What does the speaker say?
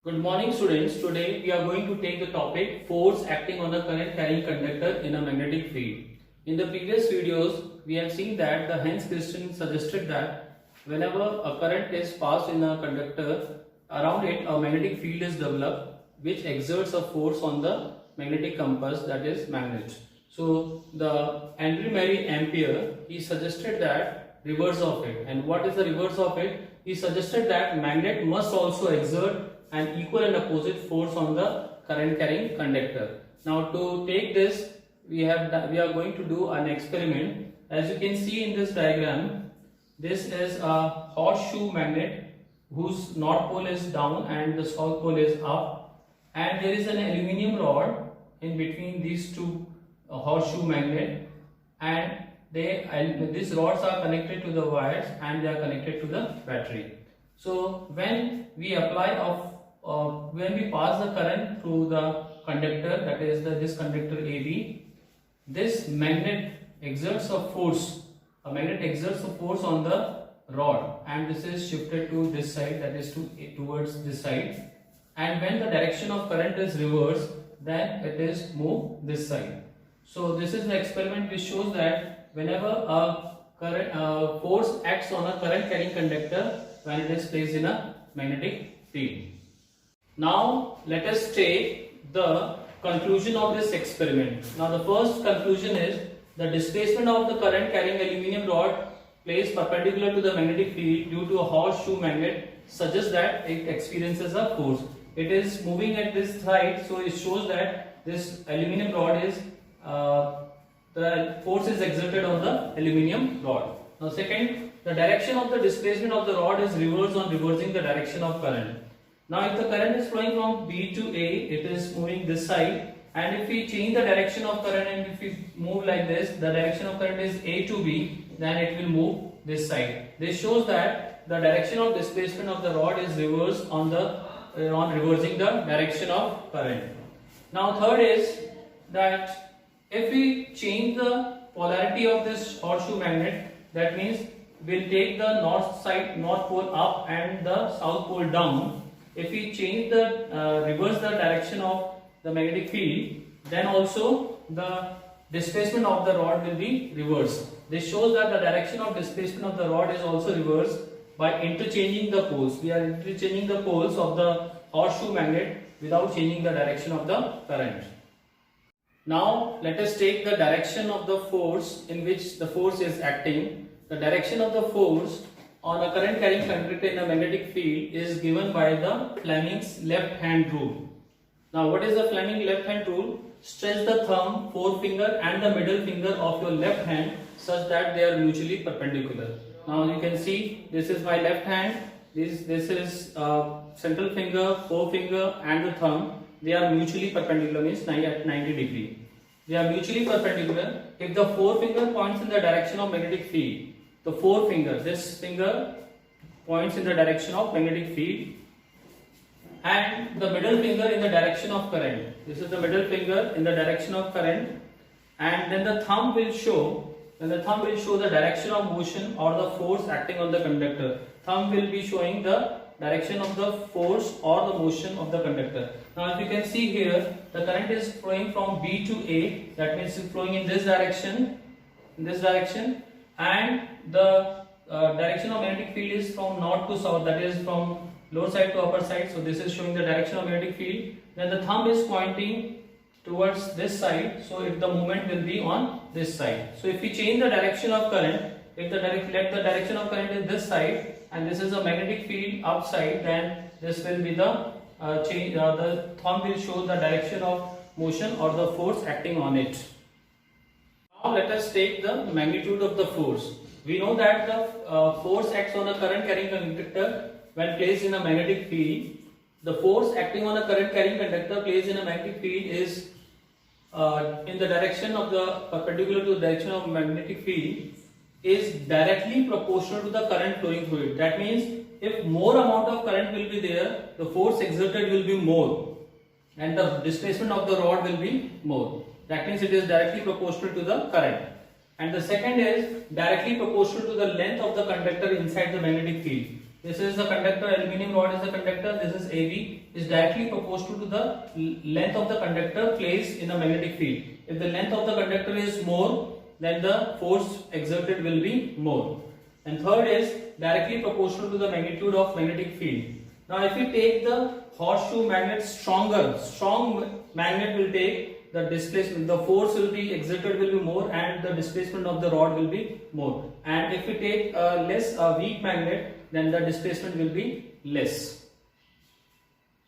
Good morning students. Today we are going to take the topic force acting on a current carrying conductor in a magnetic field. In the previous videos we have seen that the Hans Christian suggested that whenever a current is passed in a conductor, around it a magnetic field is developed which exerts a force on the magnetic compass, that is magnet. So the Andrew Mary Ampere, he suggested that reverse of it. And what is the reverse of it? He suggested that magnet must also exert an equal and opposite force on the current carrying conductor. Now to take this, we are going to do an experiment. As you can see in this diagram, this is a horseshoe magnet whose north pole is down and the south pole is up, and there is an aluminium rod in between these two horseshoe magnet, and these rods are connected to the wires and they are connected to the battery. So when we when we pass the current through the conductor, that is this conductor AB, this magnet exerts a force. A magnet exerts a force on the rod, and this is shifted to this side, that is towards this side. And when the direction of current is reversed, then it is moved this side. So this is the experiment which shows that whenever a force acts on a current carrying conductor when it is placed in a magnetic field. Now let us take the conclusion of this experiment. Now the first conclusion is the displacement of the current carrying aluminium rod placed perpendicular to the magnetic field due to a horseshoe magnet suggests that it experiences a force. It is moving at this side, so it shows that this aluminium rod is the force is exerted on the aluminium rod. Now second, the direction of the displacement of the rod is reversed on reversing the direction of current. Now if the current is flowing from B to A, it is moving this side, and if we change the direction of current and if we move like this, the direction of current is A to B, then it will move this side. This shows that the direction of displacement of the rod is reversed on reversing the direction of current. Now third is that if we change the polarity of this horseshoe magnet, that means we'll take the north pole up and the south pole down. If we change reverse the direction of the magnetic field, then also the displacement of the rod will be reversed. This shows that the direction of displacement of the rod is also reversed by interchanging the poles. We are interchanging the poles of the horseshoe magnet without changing the direction of the current. Now let us take the direction of the force in which the force is acting. The direction of the force on a current carrying conductor in a magnetic field is given by the Fleming's left hand rule. Now what is the Fleming left hand rule? Stretch the thumb, forefinger and the middle finger of your left hand such that they are mutually perpendicular. Now you can see this is my left hand, this is central finger, forefinger and the thumb. They are mutually perpendicular, means at 90 degree. They are mutually perpendicular. If the forefinger points in the direction of magnetic field, the forefinger, this finger points in the direction of magnetic field, and the middle finger in the direction of current. This is the middle finger in the direction of current, and then the thumb will show. Then the thumb will show the direction of motion or the force acting on the conductor. Thumb will be showing the direction of the force or the motion of the conductor. Now if you can see here, the current is flowing from B to A, that means it's flowing in this direction, and the direction of magnetic field is from north to south, that is from lower side to upper side. So this is showing the direction of magnetic field. Then the thumb is pointing towards this side, so if the movement will be on this side. So if we change the direction of current, if let the direction of current is this side and this is a magnetic field upside, then this will be the the thumb will show the direction of motion or the force acting on it. Now let us take the magnitude of the force. We know that the force acts on a current carrying conductor when placed in a magnetic field. The force acting on a current carrying conductor placed in a magnetic field is in the direction of the perpendicular to the direction of magnetic field is directly proportional to the current flowing through it. That means if more amount of current will be there, the force exerted will be more and the displacement of the rod will be more. That means it is directly proportional to the current. And the second is directly proportional to the length of the conductor inside the magnetic field. This is the conductor, aluminum rod is the conductor, this is AB, is directly proportional to the length of the conductor placed in a magnetic field. If the length of the conductor is more, then the force exerted will be more. And third is directly proportional to the magnitude of magnetic field. Now if we take the horseshoe magnet stronger, strong magnet will take the displacement, the force will be exerted will be more and the displacement of the rod will be more. And if we take a weak magnet, then the displacement will be less.